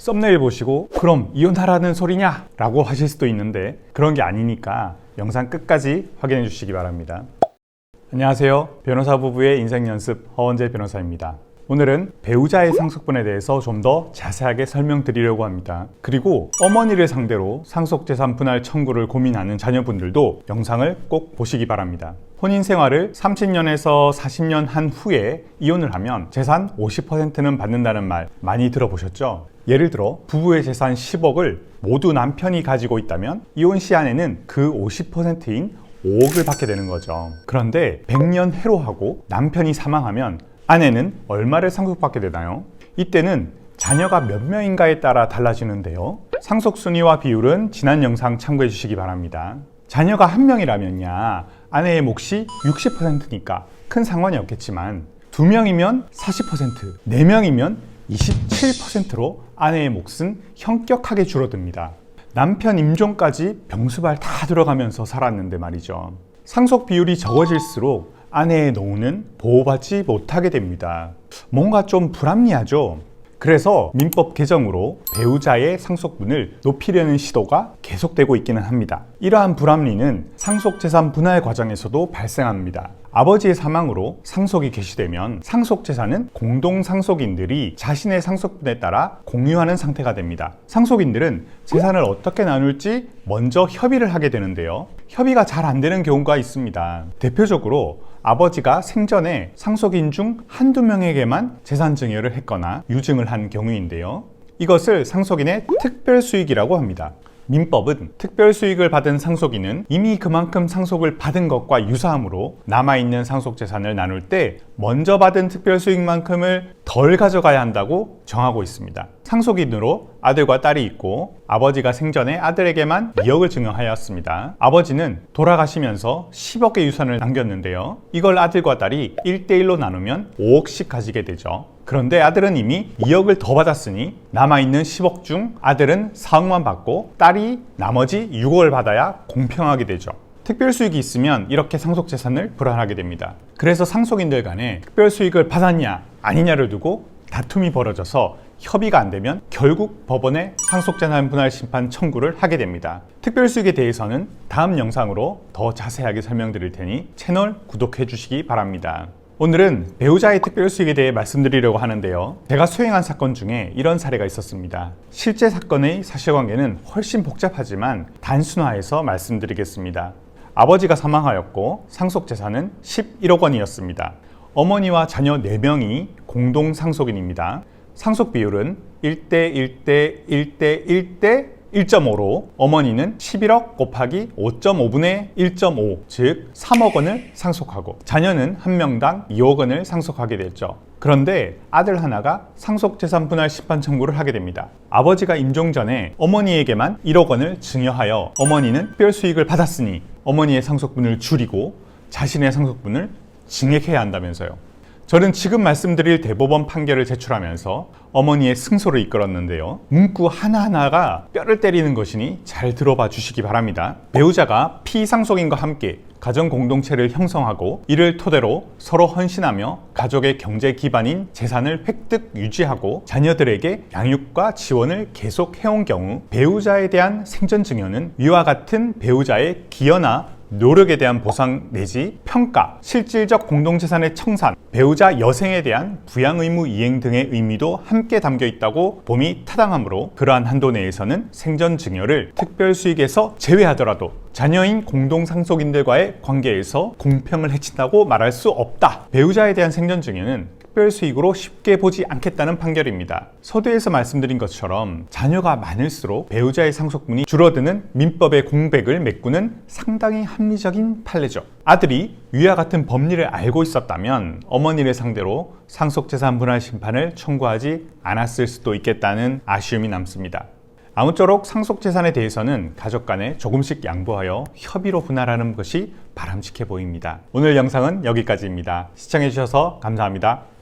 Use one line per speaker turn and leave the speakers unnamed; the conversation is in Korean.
썸네일 보시고 그럼 이혼하라는 소리냐? 라고 하실 수도 있는데 그런 게 아니니까 영상 끝까지 확인해 주시기 바랍니다. 안녕하세요. 변호사 부부의 인생연습 허원재 변호사입니다. 오늘은 배우자의 상속분에 대해서 좀 더 자세하게 설명드리려고 합니다. 그리고 어머니를 상대로 상속재산 분할 청구를 고민하는 자녀분들도 영상을 꼭 보시기 바랍니다. 혼인생활을 30년에서 40년 한 후에 이혼을 하면 재산 50%는 받는다는 말 많이 들어보셨죠? 예를 들어 부부의 재산 10억을 모두 남편이 가지고 있다면 이혼 시한에는 그 50%인 5억을 받게 되는 거죠. 그런데 100년 해로하고 남편이 사망하면 아내는 얼마를 상속받게 되나요? 이때는 자녀가 몇 명인가에 따라 달라지는데요. 상속순위와 비율은 지난 영상 참고해 주시기 바랍니다. 자녀가 한 명이라면야 아내의 몫이 60%니까 큰 상관이 없겠지만 2명이면 40%, 4명이면 27%로 아내의 몫은 현격하게 줄어듭니다. 남편 임종까지 병수발 다 들어가면서 살았는데 말이죠. 상속 비율이 적어질수록 아내의 노후는 보호받지 못하게 됩니다. 뭔가 좀 불합리하죠? 그래서 민법 개정으로 배우자의 상속분을 높이려는 시도가 계속되고 있기는 합니다. 이러한 불합리는 상속재산 분할 과정에서도 발생합니다. 아버지의 사망으로 상속이 개시되면 상속재산은 공동상속인들이 자신의 상속분에 따라 공유하는 상태가 됩니다. 상속인들은 재산을 어떻게 나눌지 먼저 협의를 하게 되는데요. 협의가 잘 안 되는 경우가 있습니다. 대표적으로 아버지가 생전에 상속인 중 한두 명에게만 재산 증여를 했거나 유증을 한 경우인데요. 이것을 상속인의 특별수익이라고 합니다. 민법은 특별수익을 받은 상속인은 이미 그만큼 상속을 받은 것과 유사하므로 남아있는 상속재산을 나눌 때 먼저 받은 특별수익만큼을 덜 가져가야 한다고 정하고 있습니다. 상속인으로 아들과 딸이 있고 아버지가 생전에 아들에게만 2억을 증여하였습니다. 아버지는 돌아가시면서 10억의 유산을 남겼는데요. 이걸 아들과 딸이 1대1로 나누면 5억씩 가지게 되죠. 그런데 아들은 이미 2억을 더 받았으니 남아있는 10억 중 아들은 4억만 받고 딸이 나머지 6억을 받아야 공평하게 되죠. 특별수익이 있으면 이렇게 상속재산을 불안하게 됩니다. 그래서 상속인들 간에 특별수익을 받았냐 아니냐를 두고 다툼이 벌어져서 협의가 안 되면 결국 법원에 상속재산 분할 심판 청구를 하게 됩니다. 특별수익에 대해서는 다음 영상으로 더 자세하게 설명드릴 테니 채널 구독해 주시기 바랍니다. 오늘은 배우자의 특별수익에 대해 말씀드리려고 하는데요. 제가 수행한 사건 중에 이런 사례가 있었습니다. 실제 사건의 사실관계는 훨씬 복잡하지만 단순화해서 말씀드리겠습니다. 아버지가 사망하였고 상속재산은 11억 원이었습니다. 어머니와 자녀 4명이 공동상속인입니다. 상속 비율은 1대 1대 1대 1대 1.5로 어머니는 11억 곱하기 5.5분의 1.5, 즉 3억 원을 상속하고 자녀는 한 명당 2억 원을 상속하게 됐죠. 그런데 아들 하나가 상속재산 분할 심판 청구를 하게 됩니다. 아버지가 임종 전에 어머니에게만 1억 원을 증여하여 어머니는 특별수익을 받았으니 어머니의 상속분을 줄이고 자신의 상속분을 증액해야 한다면서요. 저는 지금 말씀드릴 대법원 판결을 제출하면서 어머니의 승소를 이끌었는데요. 문구 하나하나가 뼈를 때리는 것이니 잘 들어봐 주시기 바랍니다. 배우자가 피상속인과 함께 가정 공동체를 형성하고 이를 토대로 서로 헌신하며 가족의 경제 기반인 재산을 획득 유지하고 자녀들에게 양육과 지원을 계속 해온 경우 배우자에 대한 생전 증여는 위와 같은 배우자의 기여나 노력에 대한 보상 내지 평가, 실질적 공동재산의 청산, 배우자 여생에 대한 부양 의무 이행 등의 의미도 함께 담겨 있다고 봄이 타당하므로 그러한 한도 내에서는 생전 증여를 특별수익에서 제외하더라도 자녀인 공동상속인들과의 관계에서 공평을 해친다고 말할 수 없다. 배우자에 대한 생전 증여는 특별수익으로 쉽게 보지 않겠다는 판결입니다. 서두에서 말씀드린 것처럼 자녀가 많을수록 배우자의 상속분이 줄어드는 민법의 공백을 메꾸는 상당히 합리적인 판례죠. 아들이 위와 같은 법리를 알고 있었다면 어머니를 상대로 상속재산 분할 심판을 청구하지 않았을 수도 있겠다는 아쉬움이 남습니다. 아무쪼록 상속재산에 대해서는 가족 간에 조금씩 양보하여 협의로 분할하는 것이 바람직해 보입니다. 오늘 영상은 여기까지입니다. 시청해주셔서 감사합니다.